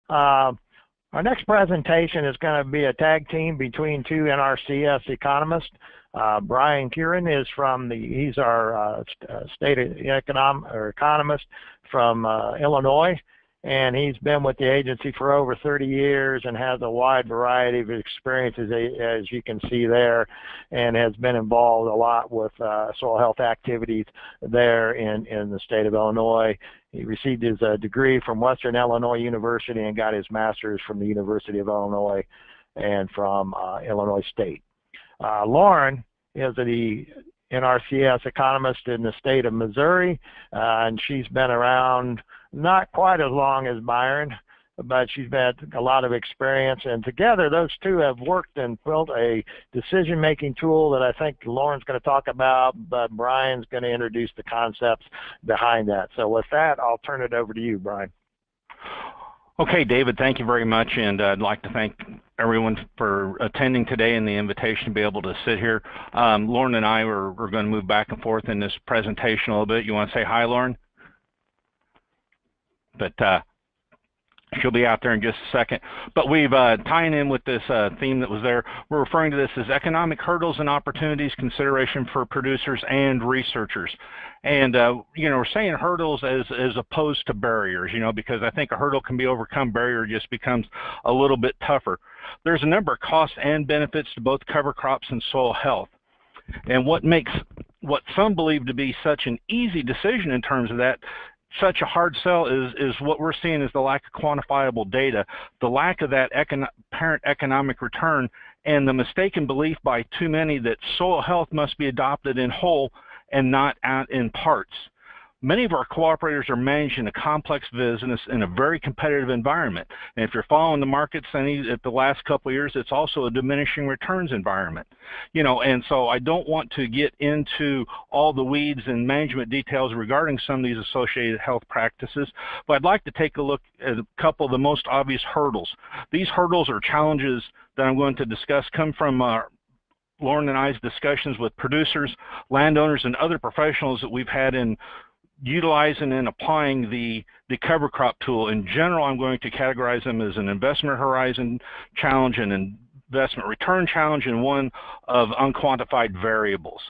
Our next presentation is going to be a tag team between two NRCS economists. Bryon is from he's our state economist from Illinois, and he's been with the agency for over 30 years and has a wide variety of experiences, as you can see there, and has been involved a lot with soil health activities there in the state of Illinois. He received his degree from Western Illinois University and got his master's from the University of Illinois and from Illinois State. Lauren is the NRCS economist in the state of Missouri, and she's been around not quite as long as Bryon, but she's had a lot of experience, and together those two have worked and built a decision-making tool that I think Lauren's going to talk about, but Bryon's going to introduce the concepts behind that. So with that, I'll turn it over to you, Bryon. Okay, David, thank you very much, and I'd like to thank everyone for attending today and the invitation to be able to sit here. Lauren and I are going to move back and forth in this presentation a little bit. You want to say hi, Lauren? But she'll be out there in just a second. But we've tying in with this theme that was there, we're referring to this as economic hurdles and opportunities, consideration for producers and researchers. And, you know, we're saying hurdles as opposed to barriers, you know, because I think a hurdle can be overcome, barrier just becomes a little bit tougher. There's a number of costs and benefits to both cover crops and soil health. And what makes what some believe to be such an easy decision in terms of that, such a hard sell is what we're seeing is the lack of quantifiable data, the lack of that apparent economic return, and the mistaken belief by too many that soil health must be adopted in whole and not out in parts. Many of our cooperators are managing a complex business in a very competitive environment. And if you're following the markets at the last couple of years, it's also a diminishing returns environment. You know, and so I don't want to get into all the weeds and management details regarding some of these associated health practices, but I'd like to take a look at a couple of the most obvious hurdles. These hurdles or challenges that I'm going to discuss come from Lauren and I's discussions with producers, landowners, and other professionals that we've had in utilizing and applying the cover crop tool. In general, I'm going to categorize them as an investment horizon challenge, an investment return challenge, and one of unquantified variables.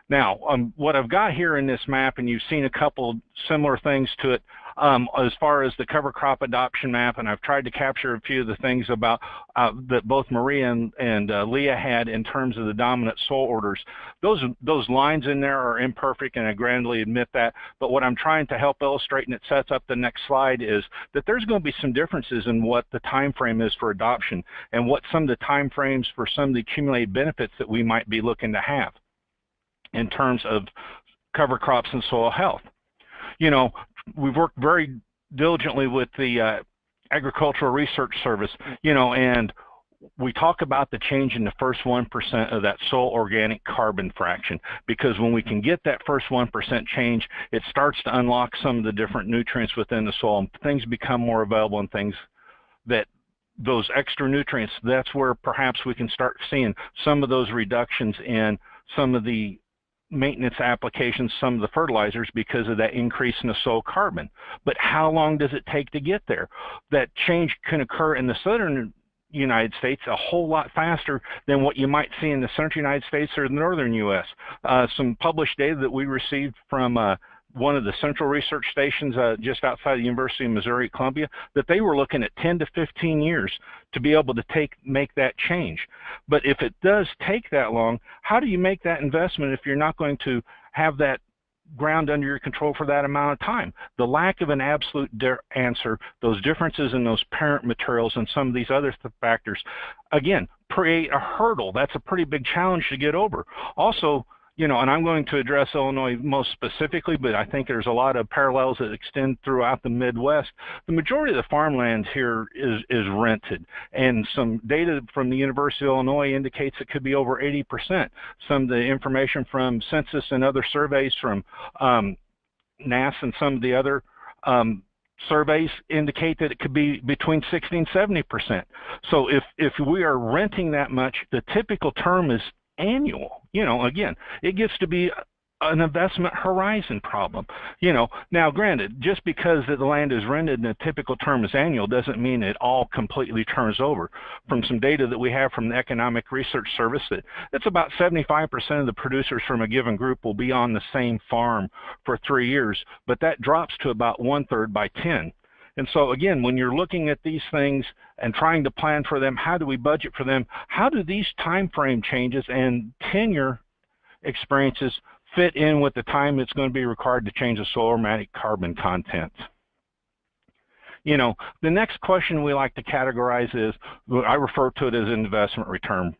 Now, what I've got here in this map, and you've seen a couple similar things to it, as far as the cover crop adoption map, and I've tried to capture a few of the things about that both Maria and Leah had in terms of the dominant soil orders. Those lines in there are imperfect, and I grandly admit that, but what I'm trying to help illustrate, and it sets up the next slide, is that there's going to be some differences in what the time frame is for adoption and what some of the time frames for some of the accumulated benefits that we might be looking to have in terms of cover crops and soil health. You know, we've worked very diligently with the Agricultural Research Service, you know, and we talk about the change in the first 1% of that soil organic carbon fraction, because when we can get that first 1% change, it starts to unlock some of the different nutrients within the soil, and things become more available, and things that those extra nutrients, that's where perhaps we can start seeing some of those reductions in some of the maintenance applications, some of the fertilizers, because of that increase in the soil carbon. But how long does it take to get there? That change can occur in the southern United States a whole lot faster than what you might see in the central United States or the northern U.S. Some published data that we received from one of the central research stations just outside the University of Missouri at Columbia, that they were looking at 10 to 15 years to be able to make that change. But if it does take that long, how do you make that investment if you're not going to have that ground under your control for that amount of time? The lack of an absolute answer, those differences in those parent materials and some of these other factors, again, create a hurdle. That's a pretty big challenge to get over. Also, you know, and I'm going to address Illinois most specifically, but I think there's a lot of parallels that extend throughout the Midwest. The majority of the farmland here is rented, and some data from the University of Illinois indicates it could be over 80%. Some of the information from census and other surveys from NAS and some of the other surveys indicate that it could be between 60 and 70%. So if we are renting that much, the typical term is annual. You know, again, it gets to be an investment horizon problem. Now granted, just because the land is rented and the typical term is annual doesn't mean it all completely turns over. From some data that we have from the Economic Research Service, that it's about 75% of the producers from a given group will be on the same farm for 3 years, but that drops to about 1/3 by 10. And so again, when you're looking at these things and trying to plan for them, how do we budget for them? How do these time frame changes and tenure experiences fit in with the time it's going to be required to change the soil aromatic carbon content? The next question we like to categorize is, I refer to it as an investment return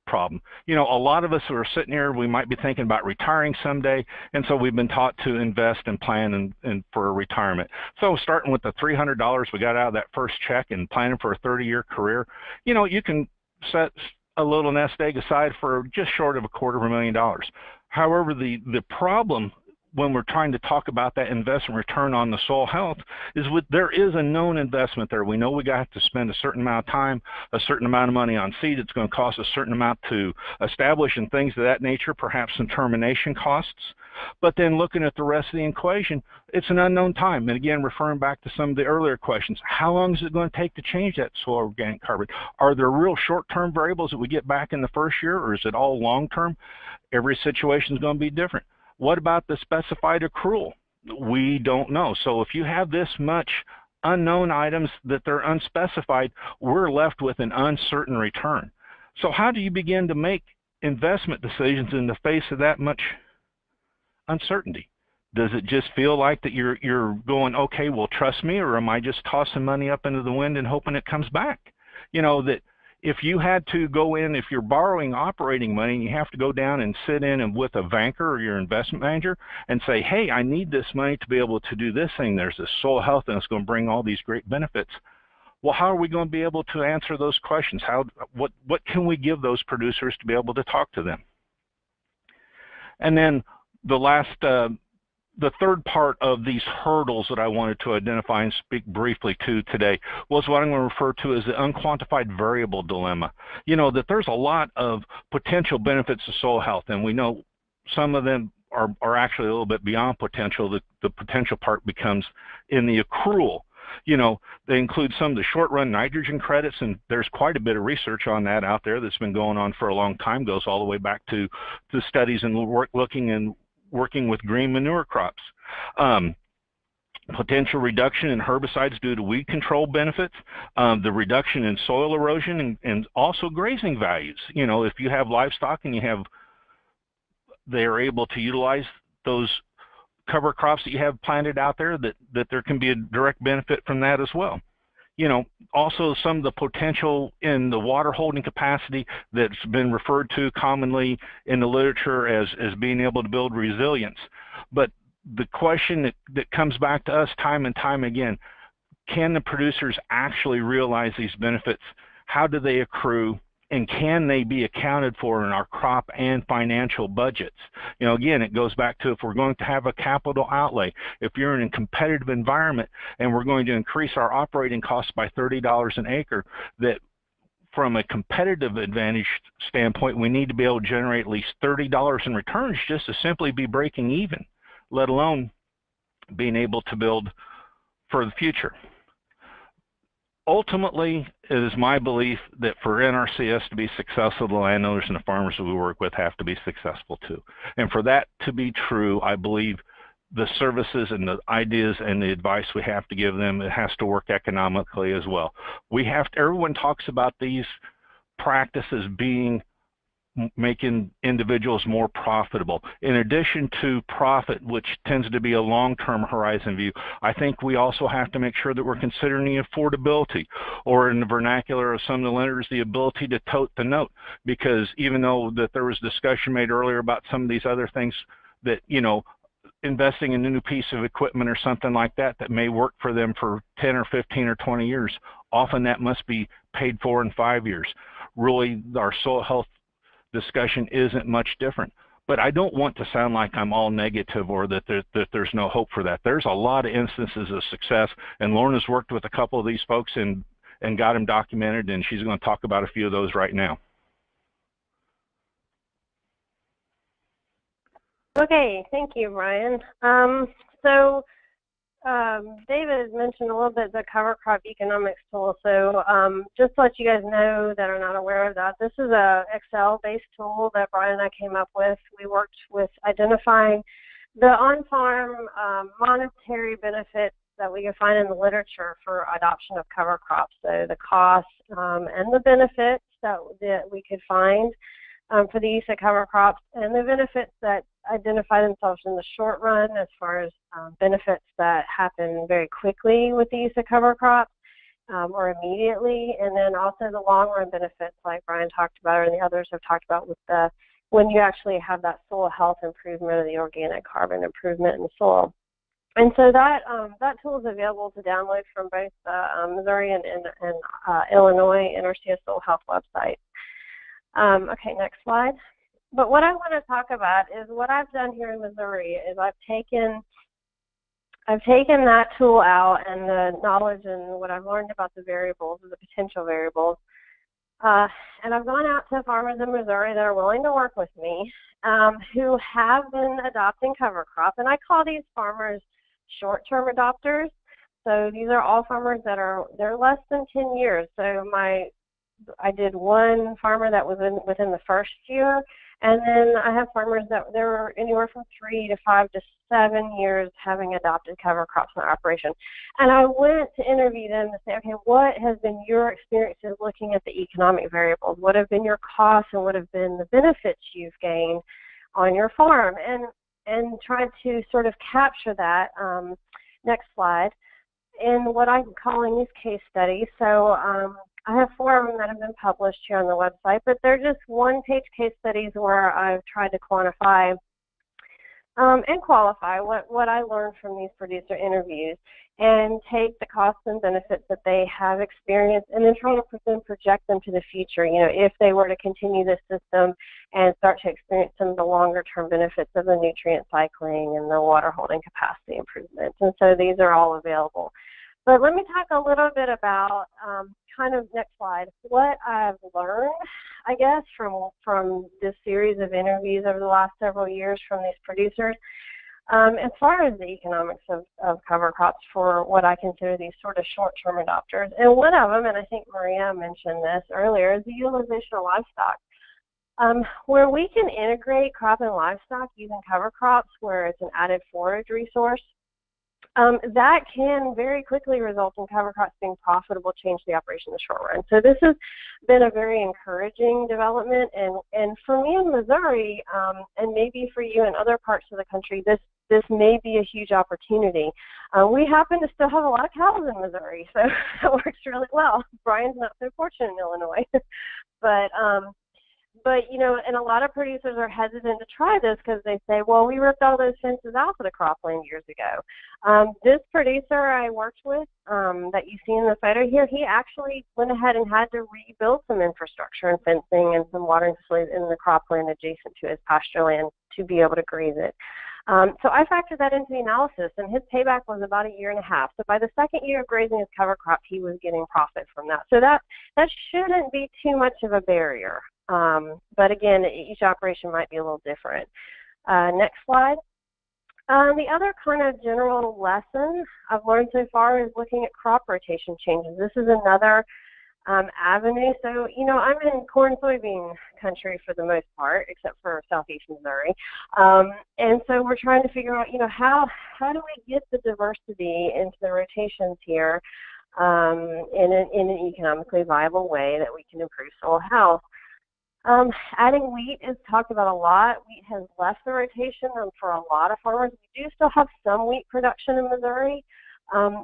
problem. A lot of us who are sitting here, we might be thinking about retiring someday, and so we've been taught to invest and plan for a retirement. So starting with the $300 we got out of that first check and planning for a 30-year career, you can set a little nest egg aside for just short of $250,000. However, the problem when we're trying to talk about that investment return on the soil health is there is a known investment there. We know we got to spend a certain amount of time, a certain amount of money on seed. It's going to cost a certain amount to establish and things of that nature, perhaps some termination costs. But then looking at the rest of the equation, it's an unknown time. And again, referring back to some of the earlier questions, how long is it going to take to change that soil organic carbon? Are there real short-term variables that we get back in the first year, or is it all long-term? Every situation is going to be different. What about the specified accrual? We don't know. So if you have this much unknown items that they're unspecified, we're left with an uncertain return. So how do you begin to make investment decisions in the face of that much uncertainty? Does it just feel like that you're going, okay, well, trust me, or am I just tossing money up into the wind and hoping it comes back? That if you had to go in, if you're borrowing operating money and you have to go down and sit in and with a banker or your investment manager and say, hey, I need this money to be able to do this thing. There's this soil health and it's going to bring all these great benefits. Well, how are we going to be able to answer those questions? What can we give those producers to be able to talk to them? And then the third part of these hurdles that I wanted to identify and speak briefly to today was what I'm going to refer to as the unquantified variable dilemma. That there's a lot of potential benefits to soil health, and we know some of them are actually a little bit beyond potential. The potential part becomes in the accrual. They include some of the short-run nitrogen credits, and there's quite a bit of research on that out there that's been going on for a long time, goes all the way back to the studies and working with green manure crops. Potential reduction in herbicides due to weed control benefits, the reduction in soil erosion, and also grazing values. If you have livestock and they are able to utilize those cover crops that you have planted out there, that there can be a direct benefit from that as well. Also some of the potential in the water holding capacity that's been referred to commonly in the literature as being able to build resilience. But the question that comes back to us time and time again, can the producers actually realize these benefits? How do they accrue? And can they be accounted for in our crop and financial budgets? Again, it goes back to, if we're going to have a capital outlay, if you're in a competitive environment and we're going to increase our operating costs by $30 an acre, that from a competitive advantage standpoint, we need to be able to generate at least $30 in returns just to simply be breaking even, let alone being able to build for the future. Ultimately, it is my belief that for NRCS to be successful, the landowners and the farmers that we work with have to be successful too. And for that to be true, I believe the services and the ideas and the advice we have to give them, it has to work economically as well. Everyone talks about these practices making individuals more profitable. In addition to profit, which tends to be a long-term horizon view, I think we also have to make sure that we're considering the affordability, or in the vernacular of some of the lenders, the ability to tote the note. Because even though that there was discussion made earlier about some of these other things that, investing in a new piece of equipment or something like that may work for them for 10 or 15 or 20 years, often that must be paid for in 5 years. Really, our soil health discussion isn't much different. But I don't want to sound like I'm all negative or that there's no hope for that. There's a lot of instances of success, and Lorna's worked with a couple of these folks and got them documented, and she's going to talk about a few of those right now. Okay, thank you, Bryon. David mentioned a little bit the cover crop economics tool. So just to let you guys know that are not aware of that, this is a Excel-based tool that Bryon and I came up with. We worked with identifying the on-farm monetary benefits that we can find in the literature for adoption of cover crops. So the costs and the benefits that we could find for the use of cover crops, and the benefits that identify themselves in the short run as far as benefits that happen very quickly with the use of cover crops or immediately, and then also the long run benefits like Bryon talked about and the others have talked about with the when you actually have that soil health improvement or the organic carbon improvement in the soil. And so that tool is available to download from both Missouri and Illinois NRCS Soil Health websites. Okay, next slide. But what I want to talk about is what I've done here in Missouri is I've taken that tool out and the knowledge and what I've learned about the variables, or the potential variables, and I've gone out to farmers in Missouri that are willing to work with me, who have been adopting cover crop, and I call these farmers short-term adopters. So these are all farmers that they're less than 10 years. So I did one farmer that was within the first year, and then I have farmers that they're anywhere from 3 to 5 to 7 years having adopted cover crops in their operation. And I went to interview them to say, okay, what has been your experiences looking at the economic variables? What have been your costs and what have been the benefits you've gained on your farm? And tried to sort of capture that, next slide, in what I'm calling these case studies. So I have 4 of them that have been published here on the website, but they're just one-page case studies where I've tried to quantify and qualify what I learned from these producer interviews and take the costs and benefits that they have experienced and then try to project them to the future, if they were to continue this system and start to experience some of the longer-term benefits of the nutrient cycling and the water holding capacity improvements. And so these are all available. But let me talk a little bit about next slide, what I've learned, I guess, from this series of interviews over the last several years from these producers, as far as the economics of cover crops for what I consider these sort of short-term adopters. And one of them, and I think Maria mentioned this earlier, is the utilization of livestock. Where we can integrate crop and livestock using cover crops where it's an added forage resource, that can very quickly result in cover crops being profitable, change the operation in the short run. So this has been a very encouraging development, and for me in Missouri, and maybe for you in other parts of the country, this may be a huge opportunity. We happen to still have a lot of cows in Missouri, so that works really well. Bryon's not so fortunate in Illinois, but and a lot of producers are hesitant to try this because they say, well, we ripped all those fences out of the cropland years ago. This producer I worked with that you see in the photo here, he actually went ahead and had to rebuild some infrastructure and fencing and some watering facilities in the cropland adjacent to his pasture land to be able to graze it. So I factored that into the analysis, and his payback was about 1.5 years. So by the second year of grazing his cover crop, he was getting profit from that. So that shouldn't be too much of a barrier. But again, each operation might be a little different. Next slide. The other kind of general lesson I've learned so far is looking at crop rotation changes. This is another avenue. So, I'm in corn soybean country for the most part, except for southeast Missouri. And so we're trying to figure out, how do we get the diversity into the rotations here in an economically viable way that we can improve soil health. Adding wheat is talked about a lot. Wheat has left the rotation for a lot of farmers. We do still have some wheat production in Missouri,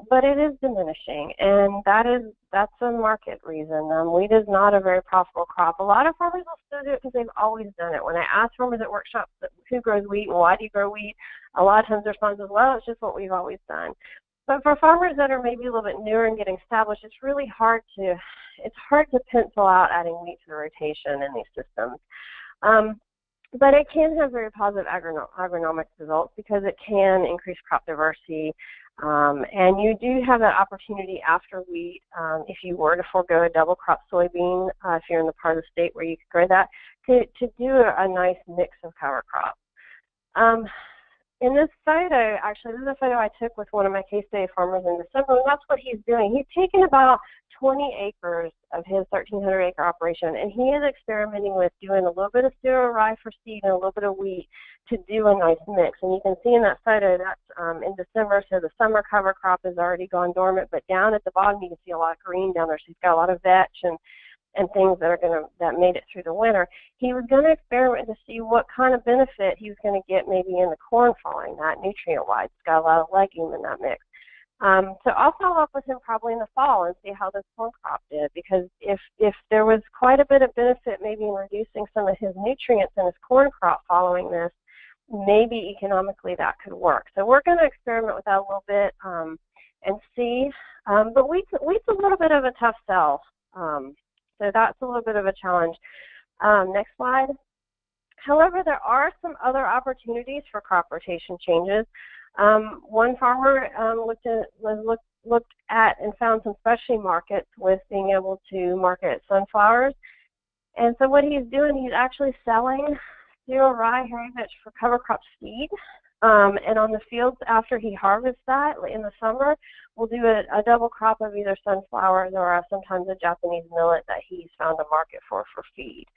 but it is diminishing, and that's a market reason. Wheat is not a very profitable crop. A lot of farmers will still do it because they've always done it. When I ask farmers at workshops who grows wheat and why do you grow wheat, a lot of times the response is, well, it's just what we've always done. But for farmers that are maybe a little bit newer and getting established, it's really hard to pencil out adding wheat to the rotation in these systems. But it can have very positive agronomic results because it can increase crop diversity. And you do have that opportunity after wheat, if you were to forego a double crop soybean, if you're in the part of the state where you could grow that, to do a nice mix of cover crops. In this photo, actually, this is a photo I took with one of my case study farmers in December, and that's what he's doing. He's taken about 20 acres of his 1,300-acre operation, and he is experimenting with doing a little bit of cereal rye for seed and a little bit of wheat to do a nice mix. And you can see in that photo that's in December, so the summer cover crop has already gone dormant, but down at the bottom you can see a lot of green down there. So he's got a lot of vetch and things that made it through the winter. He was going to experiment to see what kind of benefit he was going to get maybe in the corn following that nutrient-wise. It's got a lot of legume in that mix. So I'll follow up with him probably in the fall and see how this corn crop did, because if there was quite a bit of benefit maybe in reducing some of his nutrients in his corn crop following this, maybe economically that could work. So we're going to experiment with that a little bit and see. But wheat's a little bit of a tough sell. So that's a little bit of a challenge. Next slide. However, there are some other opportunities for crop rotation changes. One farmer looked at and found some specialty markets with being able to market sunflowers. And so what he's doing, he's actually selling cereal rye hairy vetch for cover crop seed. And on the fields after he harvests that in the summer, we'll do a double crop of either sunflowers or sometimes a Japanese millet that he's found a market for feed.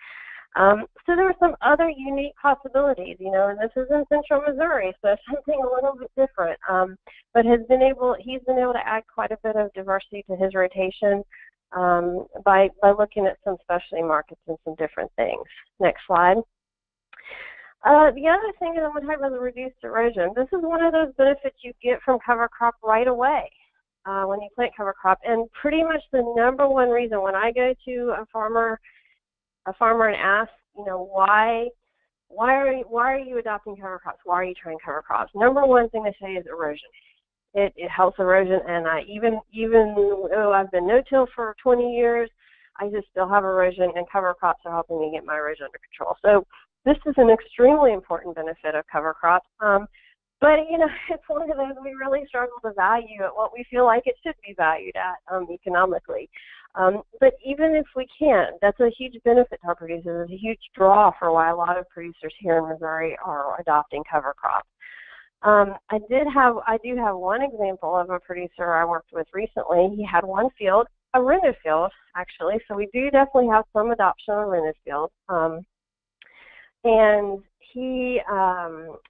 So there are some other unique possibilities, and this is in central Missouri, so something a little bit different. But he's been able to add quite a bit of diversity to his rotation by looking at some specialty markets and some different things. Next slide. The other thing is I'm going to talk about the reduced erosion. This is one of those benefits you get from cover crop right away when you plant cover crop. And pretty much the number one reason when I go to a farmer and ask, why are you adopting cover crops? Why are you trying cover crops? Number one thing they say is erosion. It helps erosion, and even though I've been no-till for 20 years, I just still have erosion, and cover crops are helping me get my erosion under control. So this is an extremely important benefit of cover crops. But, it's one of those we really struggle to value at what we feel like it should be valued at economically. But even if we can't, that's a huge benefit to our producers. It's a huge draw for why a lot of producers here in Missouri are adopting cover crops. I do have one example of a producer I worked with recently. He had one field, a rented field, actually. So we do definitely have some adoption on rented fields. And he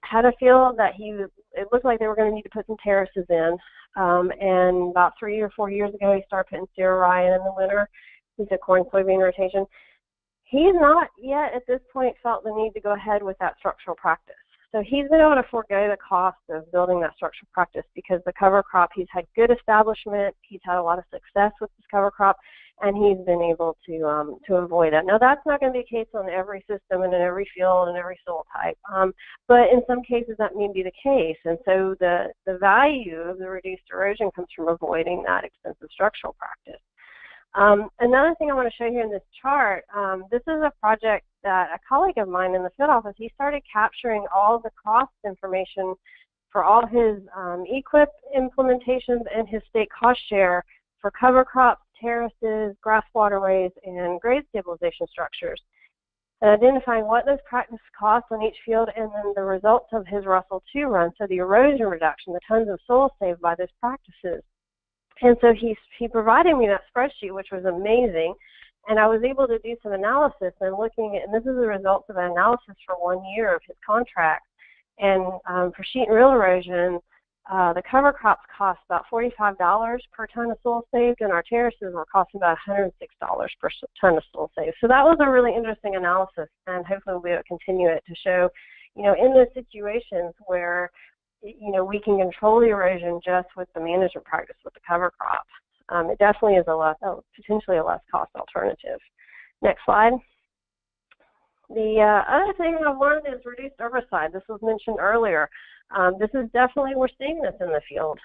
had a field that it looked like they were going to need to put some terraces in. And about 3 or 4 years ago, he started putting cereal rye in the winter. He did corn soybean rotation. He's not yet at this point felt the need to go ahead with that structural practice. So he's been able to forego the cost of building that structural practice because the cover crop, he's had good establishment, he's had a lot of success with this cover crop, and he's been able to avoid that. Now that's not going to be the case on every system and in every field and every soil type, but in some cases that may be the case. And so the value of the reduced erosion comes from avoiding that expensive structural practice. Another thing I want to show you in this chart, this is a project that a colleague of mine in the field office, he started capturing all the cost information for all his EQIP implementations and his state cost share for cover crops, terraces, grass waterways, and grade stabilization structures, and identifying what those practices cost on each field and then the results of his Russell 2 run, so the erosion reduction, the tons of soil saved by those practices. And so he provided me that spreadsheet, which was amazing, and I was able to do some analysis and looking at, and this is the results of an analysis for 1 year of his contract. And for sheet and reel erosion, the cover crops cost about $45 per ton of soil saved, and our terraces were costing about $106 per ton of soil saved. So that was a really interesting analysis, and hopefully we'll be able to continue it to show, in those situations where we can control the erosion just with the management practice with the cover crop. It definitely is potentially a less cost alternative. Next slide. The other thing I wanted is reduced herbicide. This was mentioned earlier. This is definitely, we're seeing this in the field.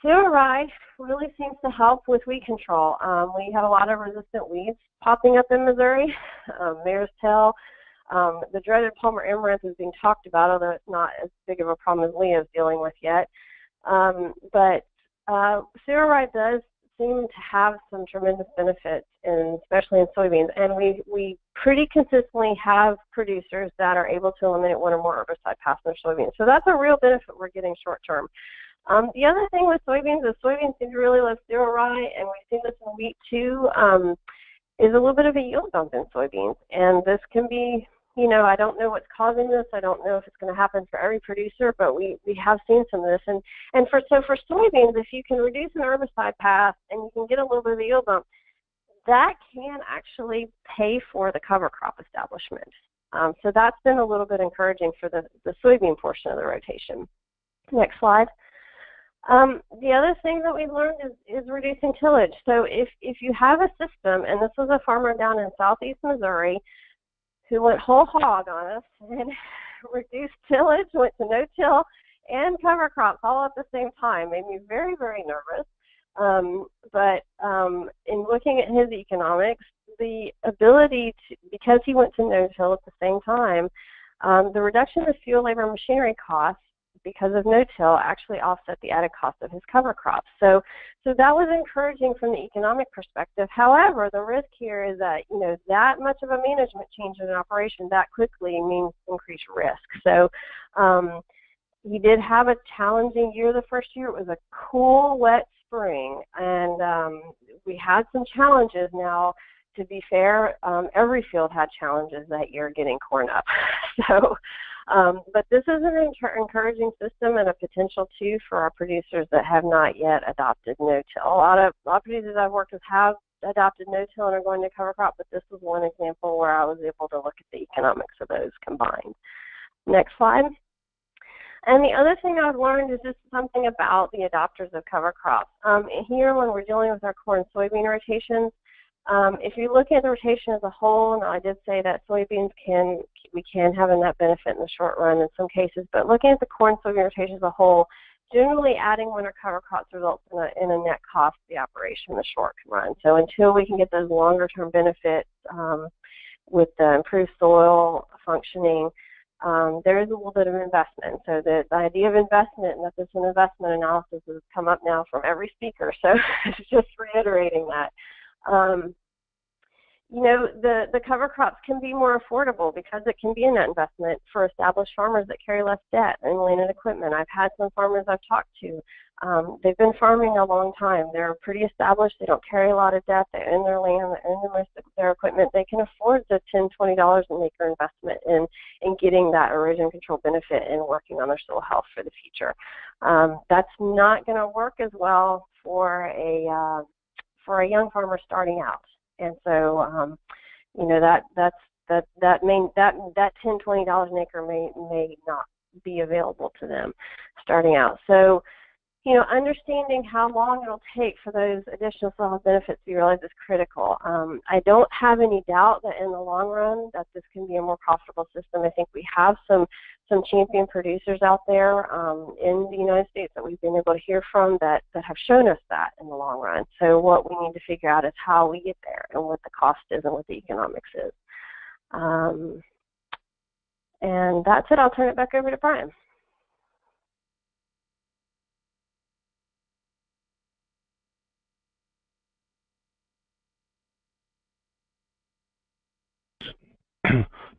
Cereal rye really seems to help with weed control. We have a lot of resistant weeds popping up in Missouri. Mare's tail. The dreaded Palmer amaranth is being talked about, although it's not as big of a problem as Leah's dealing with yet. But cereal rye does seem to have some tremendous benefits, especially in soybeans. And we pretty consistently have producers that are able to eliminate one or more herbicide paths in their soybeans. So that's a real benefit we're getting short term. The other thing with soybeans is soybeans seem to really love cereal rye, and we've seen this in wheat too, is a little bit of a yield bump in soybeans. And this can be, I don't know what's causing this. I don't know if it's going to happen for every producer, but we have seen some of this. And for soybeans, if you can reduce an herbicide path and you can get a little bit of a yield bump, that can actually pay for the cover crop establishment. So that's been a little bit encouraging for the soybean portion of the rotation. Next slide. The other thing that we've learned is reducing tillage. So if you have a system, and this was a farmer down in southeast Missouri who went whole hog on us and reduced tillage, went to no-till and cover crops all at the same time, made me very, very nervous. But in looking at his economics, the ability to, because he went to no-till at the same time, the reduction of fuel, labor, and machinery costs because of no-till actually offset the added cost of his cover crops. So that was encouraging from the economic perspective. However, the risk here is that, that much of a management change in an operation that quickly means increased risk. So he did have a challenging year the first year. It was a cool, wet spring, and we had some challenges. Now, to be fair, every field had challenges that year getting corn up. So, but this is an encouraging system and a potential too for our producers that have not yet adopted no-till. A lot of producers I've worked with have adopted no-till and are going to cover crop, but this was one example where I was able to look at the economics of those combined. Next slide. And the other thing I've learned is just something about the adopters of cover crops. Here, when we're dealing with our corn soybean rotations, if you look at the rotation as a whole, and I did say that soybeans we can have a net benefit in the short run in some cases, but looking at the corn soybean rotation as a whole, generally adding winter cover crops results in a net cost to the operation in the short run. So until we can get those longer term benefits with the improved soil functioning, there is a little bit of investment. So the idea of investment, and that this is an investment analysis, has come up now from every speaker. So it's just reiterating that. The cover crops can be more affordable because it can be a net investment for established farmers that carry less debt and land and equipment. I've had some farmers I've talked to. They've been farming a long time. They're pretty established. They don't carry a lot of debt. They own their land. They own most of their equipment. They can afford the $10, $20 an acre investment in getting that erosion control benefit and working on their soil health for the future. That's not going to work as well for a young farmer starting out. And so, that $10, $20 an acre may not be available to them starting out. So, understanding how long it'll take for those additional soil health benefits to be realized is critical. I don't have any doubt that in the long run that this can be a more profitable system. I think we have some champion producers out there in the United States that we've been able to hear from that have shown us that in the long run. So what we need to figure out is how we get there and what the cost is and what the economics is. And that's it. I'll turn it back over to Bryon.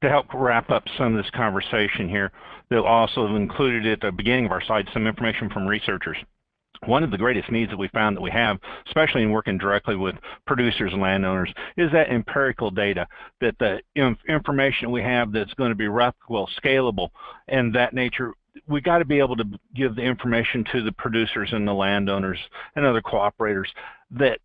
To help wrap up some of this conversation here, they'll also have included at the beginning of our slide some information from researchers. One of the greatest needs that we found that we have, especially in working directly with producers and landowners, is that empirical data, that the information we have that's going to be replicable, scalable, and that nature. We got to be able to give the information to the producers and the landowners and other cooperators that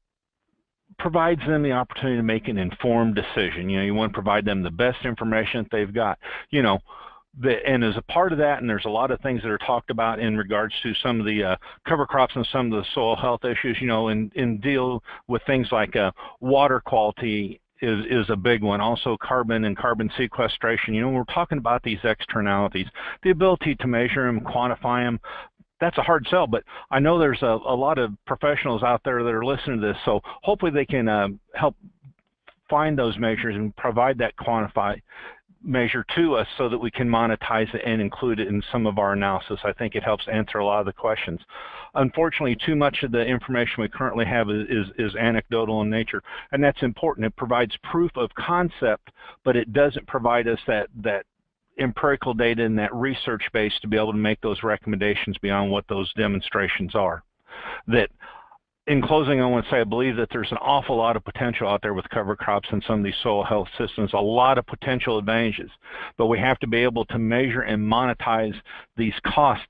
provides them the opportunity to make an informed decision. You want to provide them the best information that they've got. And as a part of that, and there's a lot of things that are talked about in regards to some of the cover crops and some of the soil health issues, and deal with things like water quality is a big one. Also carbon and carbon sequestration. We're talking about these externalities, the ability to measure them, quantify them. That's a hard sell, but I know there's a lot of professionals out there that are listening to this, so hopefully they can help find those measures and provide that measure to us so that we can monetize it and include it in some of our analysis. I think it helps answer a lot of the questions. Unfortunately, too much of the information we currently have is anecdotal in nature, and that's important. It provides proof of concept, but it doesn't provide us that empirical data and that research base to be able to make those recommendations beyond what those demonstrations are. In closing, I want to say I believe that there's an awful lot of potential out there with cover crops and some of these soil health systems, a lot of potential advantages, but we have to be able to measure and monetize these costs.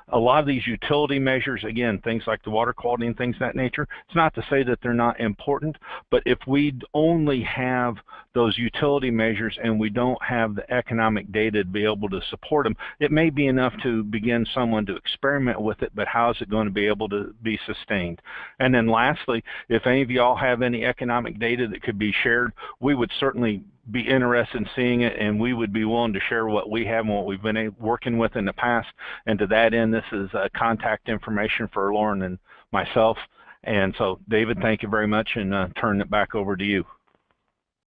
A lot of these utility measures, again, things like the water quality and things of that nature, it's not to say that they're not important, but if we only have those utility measures and we don't have the economic data to be able to support them, it may be enough to begin someone to experiment with it, but how is it going to be able to be sustained? And then lastly, if any of y'all have any economic data that could be shared, we would certainly be interested in seeing it, and we would be willing to share what we have and what we've been working with in the past. And to that end, this is contact information for Lauren and myself. And so, David, thank you very much, and turn it back over to you.